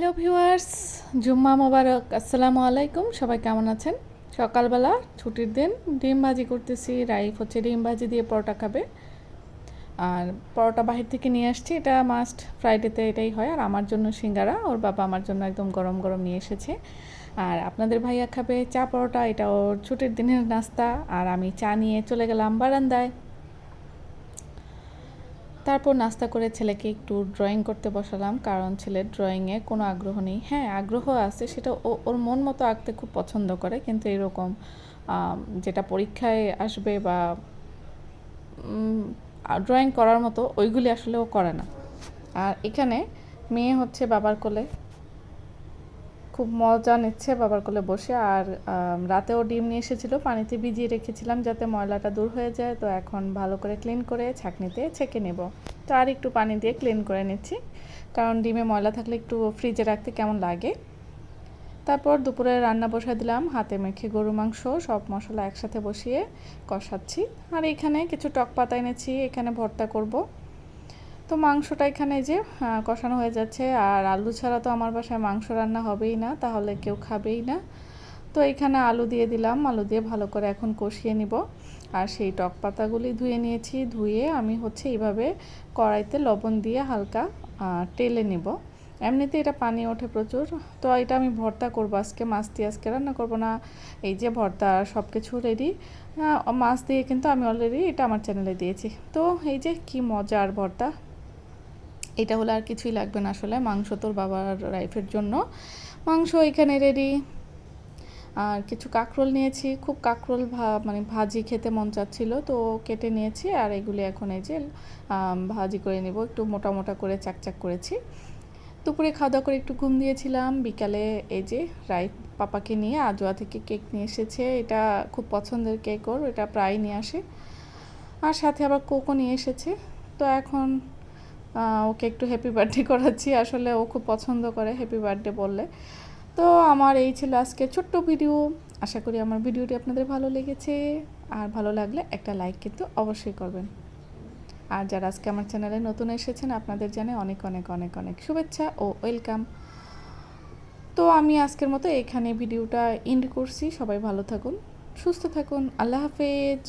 Hello viewers, জুম্মা মোবারক। আসসালামু আলাইকুম। সবাই কেমন আছেন? সকালবেলা ছুটির দিন ডিম ভাজি করতেছি। রাইফ হচ্ছে ডিম ভাজি দিয়ে পরোটা খাবে। আর পরোটা বাহির থেকে নিয়ে আসছি, এটা মাস্ট ফ্রাইডেতে এটাই হয়। আর আমার জন্য সিঙ্গারা, ওর বাবা আমার জন্য একদম গরম গরম নিয়ে এসেছে। আর আপনাদের ভাইয়া খাবে চা পরোটা, এটা ওর ছুটির দিনের নাস্তা। আর আমি চা নিয়ে চলে গেলাম বারান্দায়। তারপর নাস্তা করে ছেলেকে একটু ড্রয়িং করতে বসালাম, কারণ ছেলের ড্রয়িংয়ে কোনো আগ্রহ নেই। হ্যাঁ, আগ্রহ আছে, সেটা ওর মন মতো আঁকতে খুব পছন্দ করে, কিন্তু এরকম যেটা পরীক্ষায় আসবে বা ড্রয়িং করার মতো ওইগুলি আসলে ও করে না। আর এখানে মেয়ে হচ্ছে বাবার কোলে, খুব মজা নিচ্ছে বাবার কোলে বসে। আর রাতেও ডিম নিয়ে এসেছিলো, পানিতে ভিজিয়ে রেখেছিলাম যাতে ময়লাটা দূর হয়ে যায়। তো এখন ভালো করে ক্লিন করে ছাঁকনিতে ছেঁকে নেব। তো আর একটু পানি দিয়ে ক্লিন করে নিচ্ছি, কারণ ডিমে ময়লা থাকলে একটু ফ্রিজে রাখতে কেমন লাগে। তারপর দুপুরে রান্না বসায় দিলাম, হাতে মেখে গরু মাংস সব মশলা একসাথে বসিয়ে কষাচ্ছি। আর এখানে কিছু টক পাতা এনেছি, এখানে ভর্তা করব। তো মাংসটা এখানে যে কষানো হয়ে যাচ্ছে। আর আলু ছাড়া তো আমার বাসায় মাংস রান্না হবেই না, তাহলে কেউ খাবেই না। তো এখানে আলু দিয়ে দিলাম, আলু দিয়ে ভালো করে এখন কষিয়ে নিব। আর সেই টক পাতাগুলি ধুয়ে নিয়েছি, ধুয়ে আমি হচ্ছে এইভাবে কড়াইতে লবণ দিয়ে হালকা টেলে নিব। এমনিতে এটা পানি ওঠে প্রচুর। তো এটা আমি ভর্তা করবো আজকে, মাছ দিয়ে আজকে রান্না করবো না। এই যে ভর্তা সব কিছু রেডি, মাছ দিয়ে কিন্তু আমি অলরেডি এটা আমার চ্যানেলে দিয়েছি। তো এই যে কি মজার ভর্তা, এটা হলে আর কিছুই লাগবে না আসলে। মাংস তোর বাবার রাইফের জন্য মাংস এখানে রেডি। আর কিছু কাঁকরোল নিয়েছি, খুব কাঁকরোল মানে ভাজি খেতে মন চাচ্ছিল, তো কেটে নিয়েছি। আর এগুলি এখন এই যে ভাজি করে নেব, একটু মোটা মোটা করে চাকচাক করেছি। দুপুরে খাওয়া দাওয়া করে একটু ঘুম দিয়েছিলাম। বিকালে এই যে রাইফ পাপাকে নিয়ে আজোয়া থেকে কেক নিয়ে এসেছে, এটা খুব পছন্দের কেক ওর, এটা প্রায় নিয়ে আসে। আর সাথে আবার কোকও নিয়ে এসেছে। তো এখন ওকে একটু হ্যাপি বার্থডে করাচ্ছি, আসলে ও খুব পছন্দ করে হ্যাপি বার্থডে বললে। তো আমার এই ছিল আজকে ছোট্ট ভিডিও। আশা করি আমার ভিডিওটি আপনাদের ভালো লেগেছে। আর ভালো লাগলে একটা লাইক কিন্তু অবশ্যই করবেন। আর যারা আজকে আমার চ্যানেলে নতুন এসেছেন, আপনাদের জানাই অনেক অনেক অনেক অনেক শুভেচ্ছা ও ওয়েলকাম। তো আমি আজকের মতো এখানে ভিডিওটা এন্ড করছি। সবাই ভালো থাকুন, সুস্থ থাকুন। আল্লাহ হাফেজ।